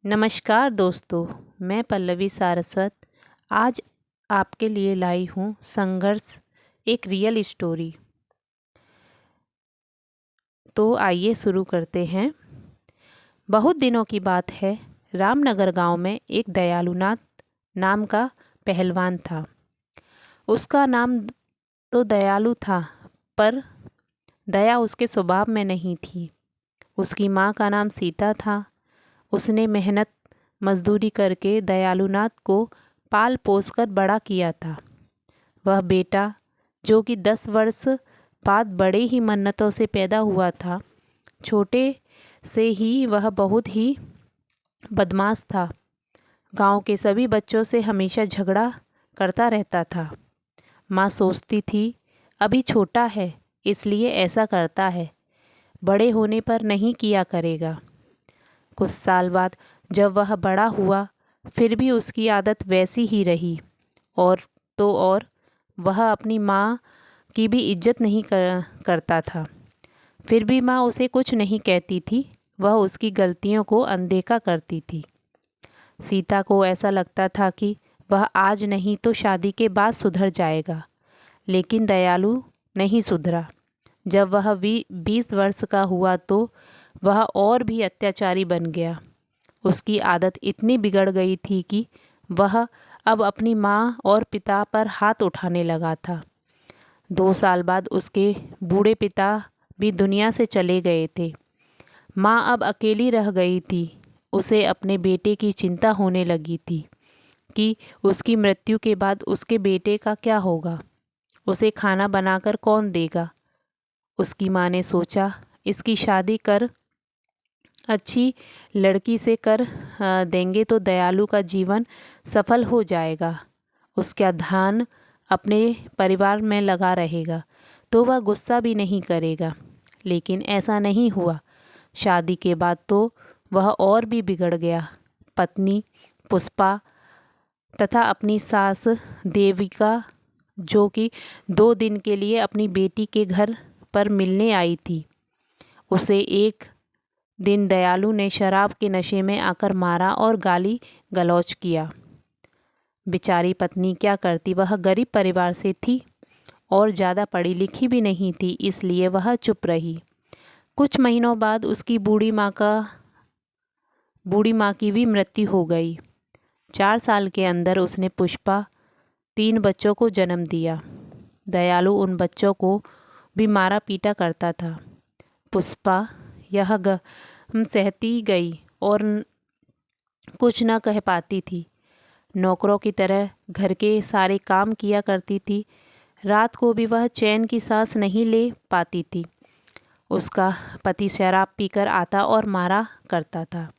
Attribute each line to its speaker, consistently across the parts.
Speaker 1: नमस्कार दोस्तों, मैं पल्लवी सारस्वत आज आपके लिए लाई हूँ संघर्ष, एक रियल स्टोरी। तो आइए शुरू करते हैं। बहुत दिनों की बात है। रामनगर गांव में एक दयालुनाथ नाम का पहलवान था। उसका नाम तो दयालु था, पर दया उसके स्वभाव में नहीं थी। उसकी माँ का नाम सीता था। उसने मेहनत मजदूरी करके दयालुनाथ को पाल पोस कर बड़ा किया था। वह बेटा, जो कि 10 वर्ष बाद बड़े ही मन्नतों से पैदा हुआ था, छोटे से ही वह बहुत ही बदमाश था। गांव के सभी बच्चों से हमेशा झगड़ा करता रहता था। माँ सोचती थी, अभी छोटा है इसलिए ऐसा करता है, बड़े होने पर नहीं किया करेगा। कुछ साल बाद जब वह बड़ा हुआ, फिर भी उसकी आदत वैसी ही रही। और तो और वह अपनी माँ की भी इज्जत नहीं करता था। फिर भी माँ उसे कुछ नहीं कहती थी। वह उसकी गलतियों को अनदेखा करती थी। सीता को ऐसा लगता था कि वह आज नहीं तो शादी के बाद सुधर जाएगा, लेकिन दयालु नहीं सुधरा। जब वह 20 वर्ष का हुआ तो वह और भी अत्याचारी बन गया। उसकी आदत इतनी बिगड़ गई थी कि वह अब अपनी माँ और पिता पर हाथ उठाने लगा था। 2 साल बाद उसके बूढ़े पिता भी दुनिया से चले गए थे। माँ अब अकेली रह गई थी। उसे अपने बेटे की चिंता होने लगी थी कि उसकी मृत्यु के बाद उसके बेटे का क्या होगा, उसे खाना बनाकर कौन देगा। उसकी माँ ने सोचा, इसकी शादी कर अच्छी लड़की से कर देंगे तो दयालु का जीवन सफल हो जाएगा। उसका ध्यान अपने परिवार में लगा रहेगा तो वह गुस्सा भी नहीं करेगा। लेकिन ऐसा नहीं हुआ। शादी के बाद तो वह और भी बिगड़ गया। पत्नी पुष्पा तथा अपनी सास देविका, जो कि 2 दिन के लिए अपनी बेटी के घर पर मिलने आई थी, उसे एक दिन दयालु ने शराब के नशे में आकर मारा और गाली गलौज किया। बेचारी पत्नी क्या करती, वह गरीब परिवार से थी और ज़्यादा पढ़ी लिखी भी नहीं थी, इसलिए वह चुप रही। कुछ महीनों बाद उसकी बूढ़ी माँ की भी मृत्यु हो गई। 4 साल के अंदर उसने पुष्पा 3 बच्चों को जन्म दिया। दयालु उन बच्चों को भी मारा पीटा करता था। पुष्पा यह गम सहती गई और कुछ न कह पाती थी। नौकरों की तरह घर के सारे काम किया करती थी। रात को भी वह चैन की सांस नहीं ले पाती थी। उसका पति शराब पीकर आता और मारा करता था।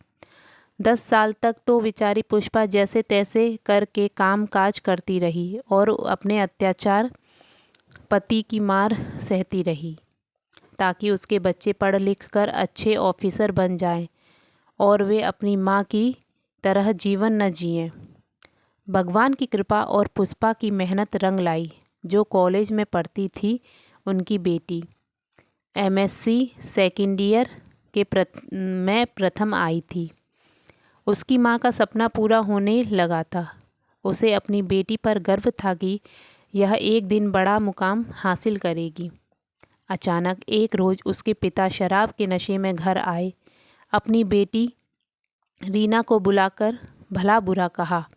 Speaker 1: 10 साल तक तो बेचारी पुष्पा जैसे तैसे करके काम काज करती रही और अपने अत्याचार पति की मार सहती रही, ताकि उसके बच्चे पढ़ लिख कर अच्छे ऑफिसर बन जाएं और वे अपनी माँ की तरह जीवन न जिएं। भगवान की कृपा और पुष्पा की मेहनत रंग लाई। जो कॉलेज में पढ़ती थी, उनकी बेटी MSc सेकेंड ईयर में प्रथम आई थी। उसकी माँ का सपना पूरा होने लगा था। उसे अपनी बेटी पर गर्व था कि यह एक दिन बड़ा मुकाम हासिल करेगी। अचानक एक रोज़ उसके पिता शराब के नशे में घर आए। अपनी बेटी रीना को बुलाकर भला बुरा कहा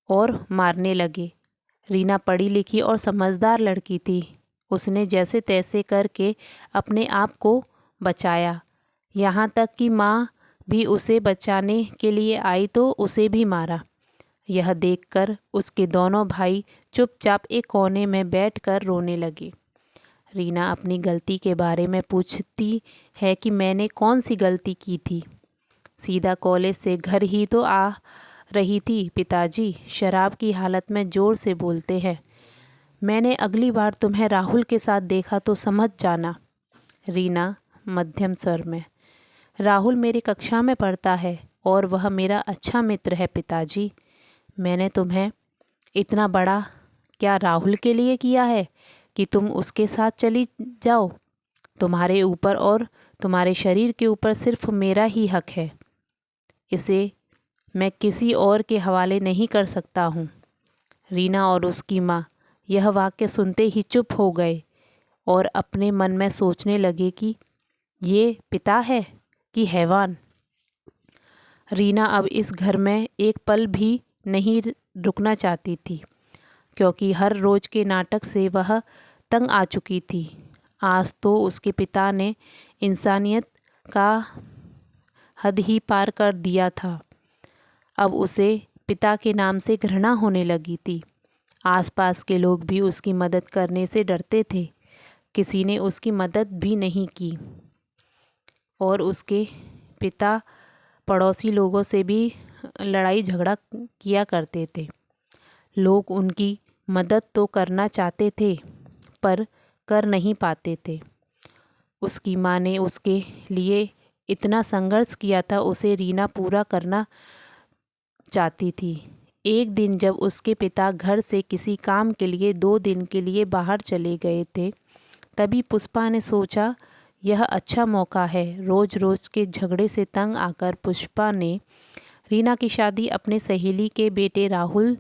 Speaker 1: और मारने लगे। रीना पढ़ी लिखी और समझदार लड़की थी। उसने जैसे तैसे करके अपने आप को बचाया। यहाँ तक कि माँ भी उसे बचाने के लिए आई तो उसे भी मारा। यह देखकर उसके दोनों भाई चुपचाप एक कोने में बैठकर रोने लगे। रीना अपनी गलती के बारे में पूछती है कि मैंने कौन सी गलती की थी। सीधा कॉलेज से घर ही तो आ रही थी, पिताजी शराब की हालत में ज़ोर से बोलते हैं। मैंने अगली बार तुम्हें राहुल के साथ देखा तो समझ जाना। रीना मध्यम स्वर में, राहुल मेरी कक्षा में पढ़ता है और वह मेरा अच्छा मित्र है पिताजी। मैंने तुम्हें इतना बड़ा क्या राहुल के लिए किया है कि तुम उसके साथ चली जाओ? तुम्हारे ऊपर और तुम्हारे शरीर के ऊपर सिर्फ मेरा ही हक है। इसे मैं किसी और के हवाले नहीं कर सकता हूँ। रीना और उसकी माँ यह वाक्य सुनते ही चुप हो गए और अपने मन में सोचने लगे कि ये पिता है कि हैवान। रीना अब इस घर में एक पल भी नहीं रुकना चाहती थी, क्योंकि हर रोज़ के नाटक से वह तंग आ चुकी थी। आज तो उसके पिता ने इंसानियत का हद ही पार कर दिया था। अब उसे पिता के नाम से घृणा होने लगी थी। आसपास के लोग भी उसकी मदद करने से डरते थे। किसी ने उसकी मदद भी नहीं की और उसके पिता पड़ोसी लोगों से भी लड़ाई झगड़ा किया करते थे। लोग उनकी मदद तो करना चाहते थे पर कर नहीं पाते थे। उसकी माँ ने उसके लिए इतना संघर्ष किया था, उसे रीना पूरा करना चाहती थी। एक दिन जब उसके पिता घर से किसी काम के लिए 2 दिन के लिए बाहर चले गए थे, तभी पुष्पा ने सोचा यह अच्छा मौका है। रोज़ रोज़ के झगड़े से तंग आकर पुष्पा ने रीना की शादी अपने सहेली के बेटे राहुल,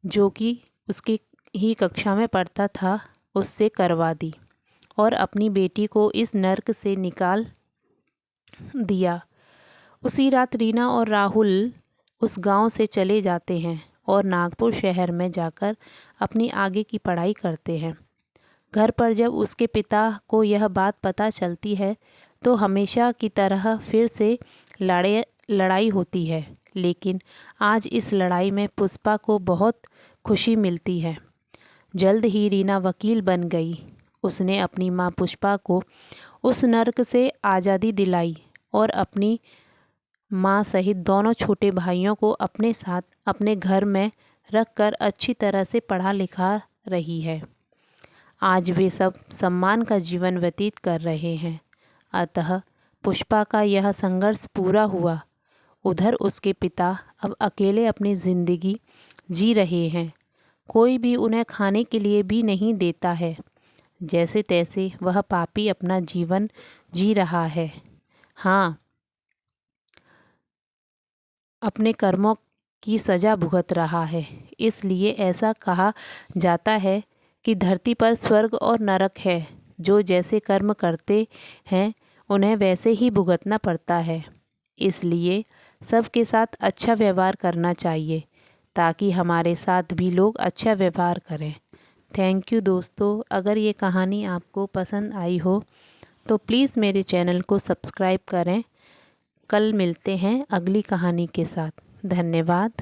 Speaker 1: जो कि उसकी ही कक्षा में पढ़ता था, उससे करवा दी और अपनी बेटी को इस नर्क से निकाल दिया। उसी रात रीना और राहुल उस गांव से चले जाते हैं और नागपुर शहर में जाकर अपनी आगे की पढ़ाई करते हैं। घर पर जब उसके पिता को यह बात पता चलती है तो हमेशा की तरह फिर से लड़ाई होती है। लेकिन आज इस लड़ाई में पुष्पा को बहुत खुशी मिलती है। जल्द ही रीना वकील बन गई। उसने अपनी माँ पुष्पा को उस नर्क से आज़ादी दिलाई और अपनी माँ सहित दोनों छोटे भाइयों को अपने साथ अपने घर में रखकर अच्छी तरह से पढ़ा लिखा रही है। आज वे सब सम्मान का जीवन व्यतीत कर रहे हैं। अतः पुष्पा का यह संघर्ष पूरा हुआ। उधर उसके पिता अब अकेले अपनी ज़िंदगी जी रहे हैं। कोई भी उन्हें खाने के लिए भी नहीं देता है। जैसे तैसे वह पापी अपना जीवन जी रहा है। हाँ, अपने कर्मों की सज़ा भुगत रहा है। इसलिए ऐसा कहा जाता है कि धरती पर स्वर्ग और नरक है। जो जैसे कर्म करते हैं उन्हें वैसे ही भुगतना पड़ता है। इसलिए सबके साथ अच्छा व्यवहार करना चाहिए ताकि हमारे साथ भी लोग अच्छा व्यवहार करें। थैंक यू दोस्तों। अगर ये कहानी आपको पसंद आई हो तो प्लीज़ मेरे चैनल को सब्सक्राइब करें। कल मिलते हैं अगली कहानी के साथ। धन्यवाद।